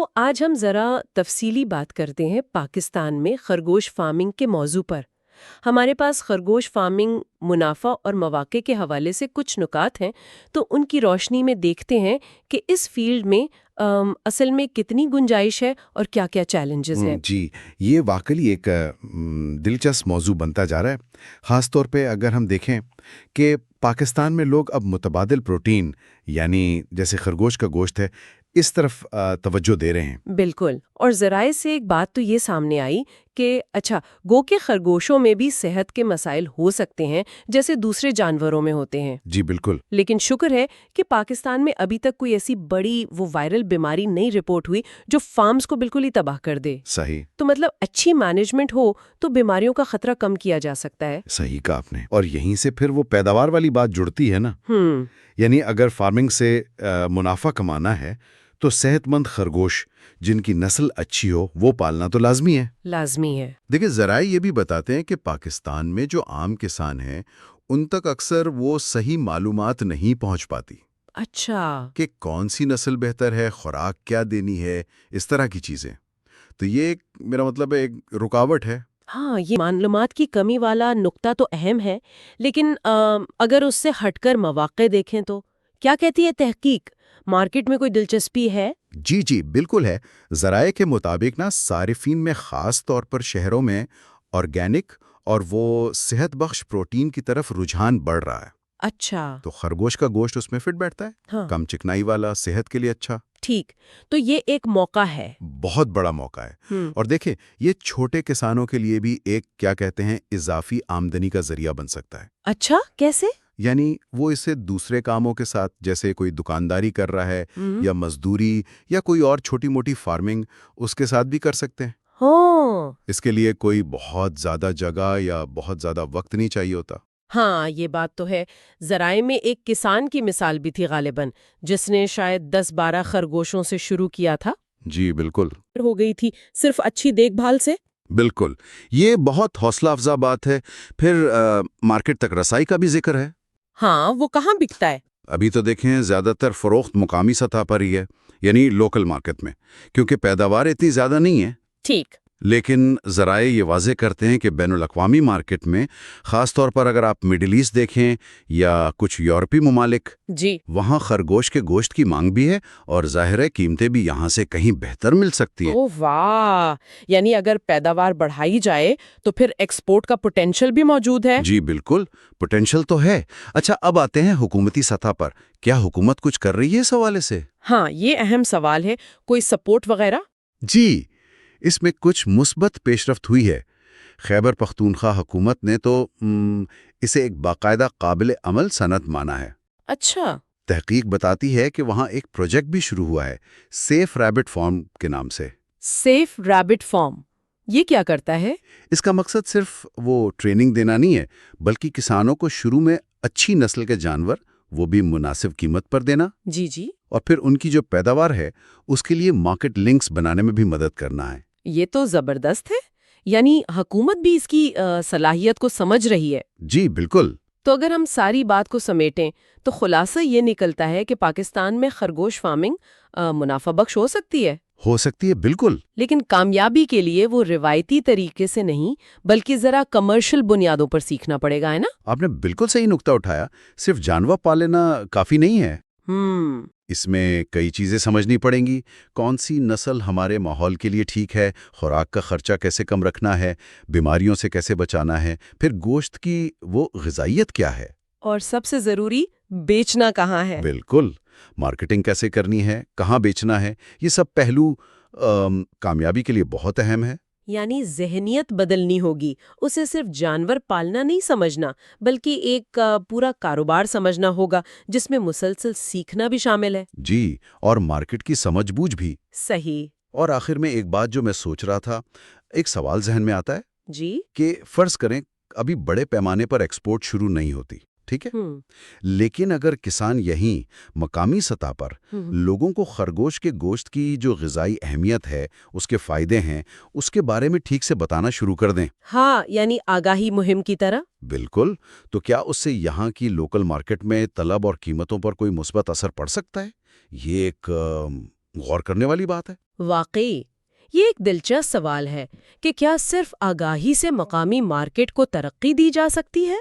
تو آج ہم ذرا تفصیلی بات کرتے ہیں پاکستان میں خرگوش فارمنگ کے موضوع پر۔ ہمارے پاس خرگوش فارمنگ منافع اور مواقع کے حوالے سے کچھ نکات ہیں، تو ان کی روشنی میں دیکھتے ہیں کہ اس فیلڈ میں اصل میں کتنی گنجائش ہے اور کیا کیا چیلنجز ہیں۔ جی، یہ واقعی ایک دلچسپ موضوع بنتا جا رہا ہے، خاص طور پہ اگر ہم دیکھیں کہ پاکستان میں لوگ اب متبادل پروٹین یعنی جیسے خرگوش کا گوشت ہے اس طرف توجہ دے رہے ہیں۔ بالکل، اور ذرائع سے ایک بات تو یہ سامنے آئی کہ گو کے خرگوشوں میں بھی صحت کے مسائل ہو سکتے ہیں جیسے دوسرے جانوروں میں ہوتے ہیں۔ جی بالکل، لیکن شکر ہے کہ پاکستان میں ابھی تک کوئی ایسی بڑی وائرل بیماری نہیں رپورٹ ہوئی جو فارمز کو بالکل ہی تباہ کر دے۔ صحیح، تو مطلب اچھی مینجمنٹ ہو تو بیماریوں کا خطرہ کم کیا جا سکتا ہے۔ صحیح کہا آپ نے، اور یہیں سے پھر وہ پیداوار والی بات جڑتی ہے نا۔ یعنی اگر فارمنگ سے منافع کمانا ہے تو صحت مند خرگوش جن کی نسل اچھی ہو وہ پالنا تو لازمی ہے۔ لازمی ہے۔ دیکھیں، ذرائع یہ بھی بتاتے ہیں کہ پاکستان میں جو عام کسان ہیں ان تک اکثر وہ صحیح معلومات نہیں پہنچ پاتی کہ کون سی نسل بہتر ہے، خوراک کیا دینی ہے، اس طرح کی چیزیں۔ تو یہ میرا مطلب ایک رکاوٹ ہے۔ ہاں، یہ معلومات کی کمی والا نقطہ تو اہم ہے، لیکن اگر اس سے ہٹ کر مواقع دیکھیں تو کیا کہتی ہے تحقیق؟ مارکیٹ میں کوئی دلچسپی ہے؟ جی بالکل ہے۔ ذرائع کے مطابق صارفین میں خاص طور پر شہروں میں آرگینک اور وہ صحت بخش پروٹین کی طرف رجحان بڑھ رہا ہے۔ تو خرگوش کا گوشت اس میں فٹ بیٹھتا ہے، کم چکنائی والا، صحت کے لیے اچھا۔ ٹھیک، تو یہ ایک موقع ہے، بہت بڑا موقع ہے۔ اور دیکھیں، یہ چھوٹے کسانوں کے لیے بھی ایک کیا کہتے ہیں اضافی آمدنی کا ذریعہ بن سکتا ہے۔ کیسے؟ یعنی وہ اسے دوسرے کاموں کے ساتھ، جیسے کوئی دکانداری کر رہا ہے یا مزدوری یا کوئی اور چھوٹی موٹی فارمنگ، اس کے ساتھ بھی کر سکتے ہیں۔ اس کے لیے کوئی بہت زیادہ جگہ یا بہت زیادہ وقت نہیں چاہیے ہوتا۔ ہاں، یہ بات تو ہے۔ ذرائع میں ایک کسان کی مثال بھی تھی غالباً، جس نے شاید 10-12 خرگوشوں سے شروع کیا تھا۔ جی بالکل، ہو گئی تھی صرف اچھی دیکھ بھال سے۔ بالکل، یہ بہت حوصلہ افزا بات ہے۔ پھر مارکیٹ تک رسائی کا بھی ذکر ہے۔ ہاں، وہ کہاں بکتا ہے؟ ابھی تو دیکھیں زیادہ تر فروخت مقامی سطح پر ہی ہے، یعنی لوکل مارکیٹ میں، کیونکہ پیداوار اتنی زیادہ نہیں ہے۔ ٹھیک، لیکن ذرائع یہ واضح کرتے ہیں کہ بین الاقوامی مارکیٹ میں، خاص طور پر اگر آپ مڈل ایسٹ دیکھیں یا کچھ یورپی ممالک، وہاں خرگوش کے گوشت کی مانگ بھی ہے اور ظاہر ہے قیمتیں بھی یہاں سے کہیں بہتر مل سکتی ہیں۔ واہ، یعنی اگر پیداوار بڑھائی جائے تو پھر ایکسپورٹ کا پوٹینشل بھی موجود ہے۔ جی بالکل، پوٹینشل تو ہے۔ اچھا، اب آتے ہیں حکومتی سطح پر۔ کیا حکومت کچھ کر رہی ہے اس حوالے سے؟ ہاں، یہ اہم سوال ہے۔ کوئی سپورٹ وغیرہ؟ جی، اس میں کچھ مثبت پیش رفت ہوئی ہے۔ خیبر پختونخوا حکومت نے تو اسے ایک باقاعدہ قابل عمل صنعت مانا ہے۔ تحقیق بتاتی ہے کہ وہاں ایک پروجیکٹ بھی شروع ہوا ہے، سیف ریبٹ فارم کے نام سے۔ سیف ریبٹ فارم، یہ کیا کرتا ہے؟ اس کا مقصد صرف وہ ٹریننگ دینا نہیں ہے، بلکہ کسانوں کو شروع میں اچھی نسل کے جانور، وہ بھی مناسب قیمت پر دینا۔ جی، اور پھر ان کی جو پیداوار ہے اس کے لیے مارکیٹ لنکس بنانے میں بھی مدد کرنا ہے۔ یہ تو زبردست ہے، یعنی حکومت بھی اس کی صلاحیت کو سمجھ رہی ہے۔ جی بالکل۔ تو اگر ہم ساری بات کو سمیٹیں تو خلاصہ یہ نکلتا ہے کہ پاکستان میں خرگوش فارمنگ منافع بخش ہو سکتی ہے۔ ہو سکتی ہے، بالکل۔ لیکن کامیابی کے لیے وہ روایتی طریقے سے نہیں بلکہ ذرا کمرشل بنیادوں پر سیکھنا پڑے گا، ہے نا؟ آپ نے بالکل صحیح نقطہ اٹھایا۔ صرف جانور پالنا کافی نہیں ہے۔ اس میں کئی چیزیں سمجھنی پڑیں گی۔ کون سی نسل ہمارے ماحول کے لیے ٹھیک ہے، خوراک کا خرچہ کیسے کم رکھنا ہے، بیماریوں سے کیسے بچانا ہے، پھر گوشت کی وہ غذائیت کیا ہے، اور سب سے ضروری بیچنا کہاں ہے۔ بالکل، مارکیٹنگ کیسے کرنی ہے، کہاں بیچنا ہے، یہ سب پہلو کامیابی کے لیے بہت اہم ہے۔ یعنی ذہنیت بدلنی ہوگی، اسے صرف جانور پالنا نہیں سمجھنا بلکہ ایک پورا کاروبار سمجھنا ہوگا جس میں مسلسل سیکھنا بھی شامل ہے۔ جی، اور مارکیٹ کی سمجھ بوجھ بھی۔ صحیح۔ اور آخر میں ایک بات جو میں سوچ رہا تھا، ایک سوال ذہن میں آتا ہے جی، کہ فرض کریں ابھی بڑے پیمانے پر ایکسپورٹ شروع نہیں ہوتی، ٹھیک ہے، لیکن اگر کسان یہیں مقامی سطح پر لوگوں کو خرگوش کے گوشت کی جو غذائی اہمیت ہے، اس کے فائدے ہیں، اس کے بارے میں ٹھیک سے بتانا شروع کر دیں۔ ہاں، یعنی آگاہی مہم کی طرح۔ بالکل، تو کیا اس سے یہاں کی لوکل مارکیٹ میں طلب اور قیمتوں پر کوئی مثبت اثر پڑ سکتا ہے؟ یہ ایک غور کرنے والی بات ہے۔ واقعی یہ ایک دلچسپ سوال ہے کہ کیا صرف آگاہی سے مقامی مارکیٹ کو ترقی دی جا سکتی ہے؟